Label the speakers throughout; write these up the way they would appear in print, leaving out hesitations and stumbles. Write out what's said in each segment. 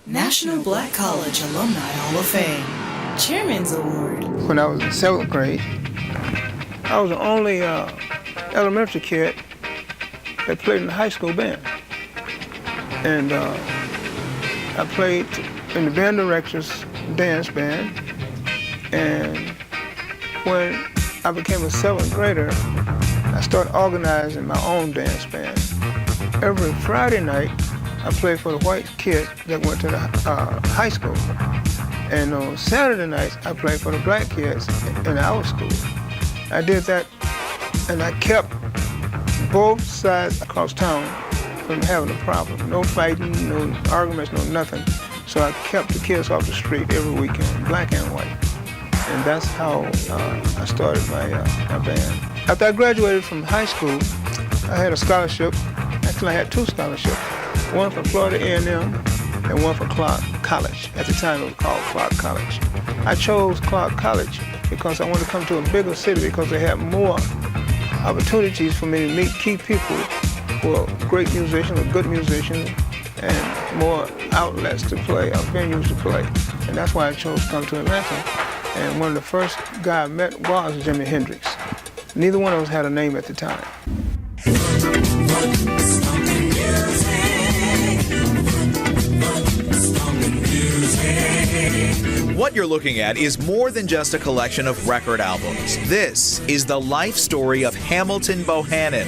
Speaker 1: National Black College Alumni Hall of Fame, Chairman's Award.
Speaker 2: When I was in 7th grade, I was the only elementary kid that played in the high school band. And I played in the band director's dance band. And when I became a 7th grader, I started organizing my own dance band. Every Friday night, I played for the white kids that went to the high school. And on Saturday nights, I played for the black kids in our school. I did that, and I kept both sides across town from having a problem. No fighting, no arguments, no nothing. So I kept the kids off the street every weekend, black and white. And that's how I started my band. After I graduated from high school, I had a scholarship. Actually, I had 2 scholarships. One for Florida A&M and one for Clark College. At the time, it was called Clark College. I chose Clark College because I wanted to come to a bigger city because they had more opportunities for me to meet key people who are great musicians or good musicians and more outlets to play, or venues to play. And that's why I chose to come to Atlanta. And one of the first guys I met was Jimi Hendrix. Neither one of us had a name at the time.
Speaker 3: What you're looking at is more than just a collection of record albums. This is the life story of Hamilton Bohannon,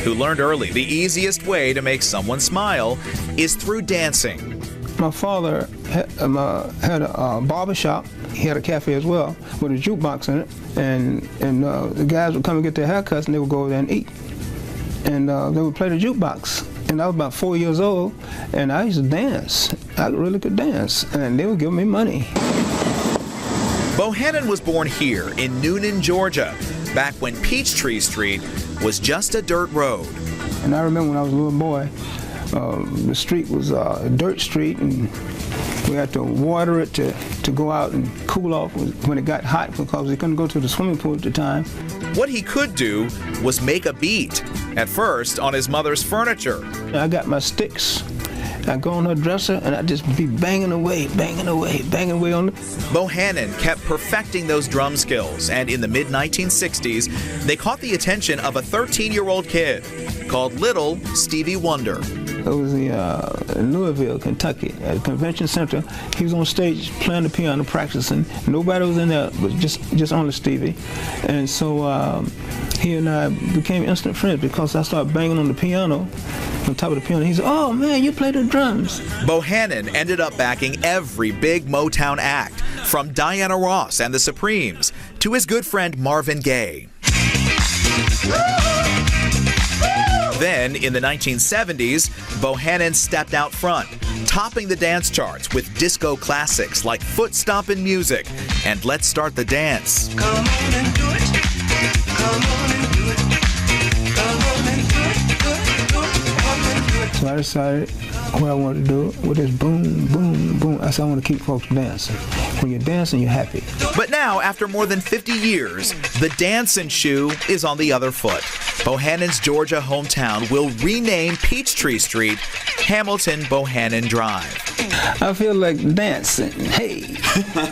Speaker 3: who learned early the easiest way to make someone smile is through dancing.
Speaker 2: My father had a barber shop. He had a cafe as well with a jukebox in it. And the guys would come and get their haircuts, and they would go over there and eat. And they would play the jukebox. And I was about 4 years old, and I used to dance. I really could dance, and they would give me money.
Speaker 3: Bohannon was born here in Noonan, Georgia, back when Peachtree Street was just a dirt road.
Speaker 2: And I remember when I was a little boy, the street was a dirt street, and we had to water it to go out and cool off when it got hot because we couldn't go to the swimming pool at the time.
Speaker 3: What he could do was make a beat, at first on his mother's furniture.
Speaker 2: I got my sticks. I go on her dresser and I just be banging away on it.
Speaker 3: Bohannon kept perfecting those drum skills, and in the mid-1960s, they caught the attention of a 13-year-old kid called Little Stevie Wonder.
Speaker 2: It was in Louisville, Kentucky, at a convention center. He was on stage playing the piano, practicing. Nobody was in there but just only Stevie. And so he and I became instant friends because I started banging on the piano, on top of the piano. He said, "Oh man, you play the drums."
Speaker 3: Bohannon ended up backing every big Motown act, from Diana Ross and the Supremes to his good friend Marvin Gaye. Then, in the 1970s, Bohannon stepped out front, topping the dance charts with disco classics like Foot Stompin' Music and Let's Start the Dance.
Speaker 4: Come on and do it. Come on and do it. Come on and do it. Do it.
Speaker 2: So I decided what I wanted to do with this boom, boom, boom. I said I want to keep folks dancing. When you're dancing, you're happy.
Speaker 3: But now, after more than 50 years, the dancing shoe is on the other foot. Bohannon's Georgia hometown will rename Peachtree Street Hamilton Bohannon Drive.
Speaker 2: I feel like dancing. Hey,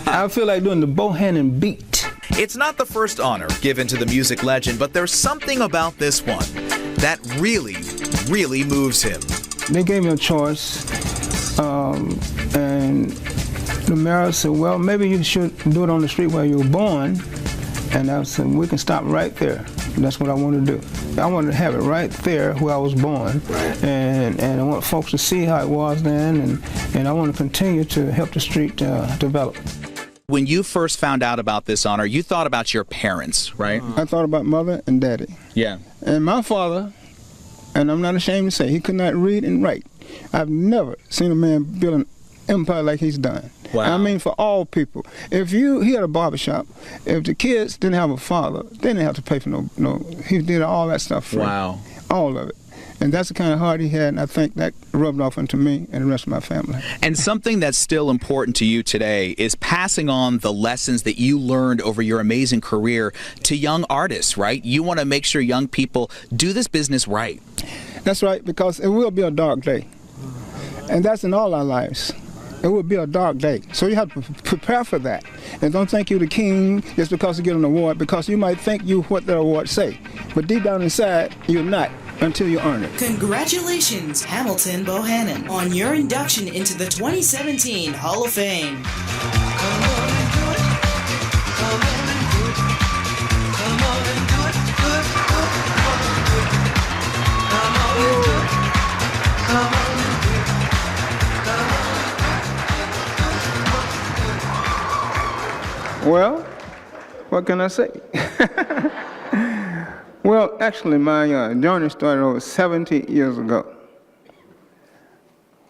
Speaker 2: I feel like doing the Bohannon beat.
Speaker 3: It's not the first honor given to the music legend, but there's something about this one that really, really moves him.
Speaker 2: They gave me a choice, and the mayor said, "Well, maybe you should do it on the street where you were born." And I said, "We can stop right there." And that's what I want to do. I wanted to have it right there where I was born, and I want folks to see how it was then, and I want to continue to help the street develop.
Speaker 3: When you first found out about this honor, you thought about your parents, right?
Speaker 2: I thought about mother and daddy.
Speaker 3: Yeah.
Speaker 2: And my father, and I'm not ashamed to say, he could not read and write. I've never seen a man build an empire like he's done.
Speaker 3: Wow.
Speaker 2: I mean, for all people. He had a barbershop. If the kids didn't have a father, they didn't have to pay for no. He did all that stuff free.
Speaker 3: Wow.
Speaker 2: All of it. And that's the kind of heart he had, and I think that rubbed off into me and the rest of my family.
Speaker 3: And something that's still important to you today is passing on the lessons that you learned over your amazing career to young artists, right? You want to make sure young people do this business right.
Speaker 2: That's right, because it will be a dark day. And that's in all our lives. it would be a dark day. So you have to prepare for that. And don't think you're the king just because you get an award, because you might think you what the award say. But deep down inside, you're not until you earn it.
Speaker 1: Congratulations, Hamilton Bohannon, on your induction into the 2017 Hall of Fame.
Speaker 4: Come on and do it. Come on and do it. Come on and do it. Good, good. Come on and do it. Come on and do it. Come on.
Speaker 2: Well, what can I say? Well, actually, my journey started over 70 years ago.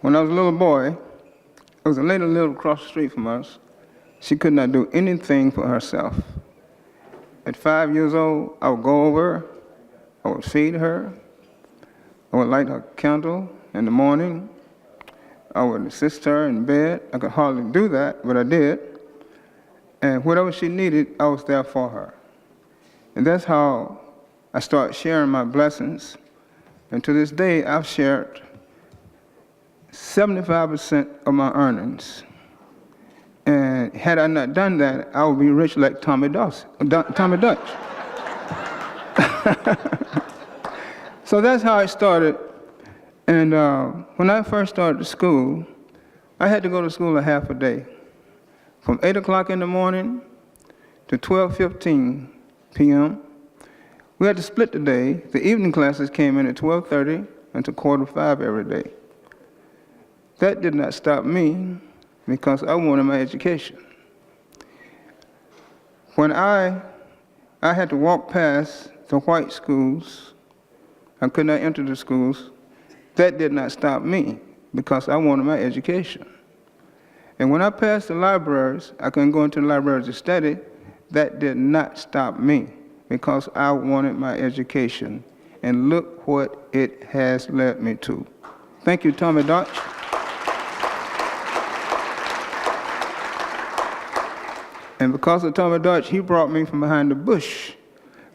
Speaker 2: When I was a little boy, there was a lady lived across the street from us. She could not do anything for herself. At 5 years old, I would go over, I would feed her, I would light her candle in the morning, I would assist her in bed. I could hardly do that, but I did. And whatever she needed, I was there for her. And that's how I started sharing my blessings. And to this day, I've shared 75% of my earnings. And had I not done that, I would be rich like Tommy Dutch. So that's how I started. And when I first started school, I had to go to school a half a day. From 8 o'clock in the morning to 12:15 p.m. We had to split the day. The evening classes came in at 12:30 until 4:45 every day. That did not stop me because I wanted my education. When I had to walk past the white schools, I could not enter the schools, that did not stop me because I wanted my education. And when I passed the libraries, I couldn't go into the libraries to study, that did not stop me because I wanted my education. And look what it has led me to. Thank you, Tommy Dutch. And because of Tommy Dutch, he brought me from behind the bush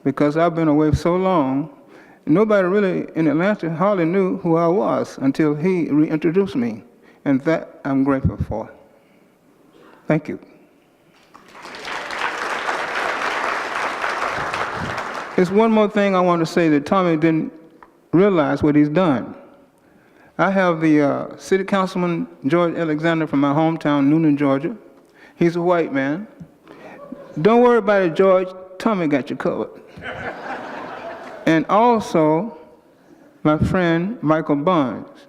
Speaker 2: because I've been away so long. Nobody really in Atlanta hardly knew who I was until he reintroduced me. And that I'm grateful for. Thank you. There's one more thing I want to say that Tommy didn't realize what he's done. I have the city councilman, George Alexander, from my hometown, Noonan, Georgia. He's a white man. Don't worry about it, George. Tommy got you covered. And also, my friend, Michael Barnes.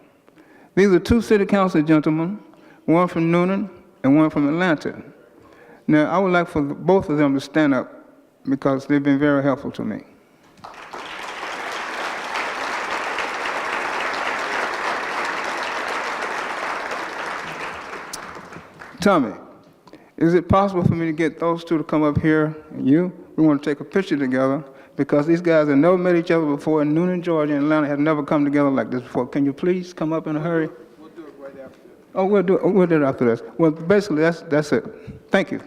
Speaker 2: These are two city council gentlemen, one from Noonan and one from Atlanta. Now, I would like for both of them to stand up because they've been very helpful to me. Tommy, is it possible for me to get those two to come up here and you? We want to take a picture together because these guys have never met each other before in Noonan, Georgia, and Atlanta have never come together like this before. Can you please come up in a hurry?
Speaker 5: We'll do it right after this.
Speaker 2: Oh, we'll do it after this. Well, basically, that's it. Thank you.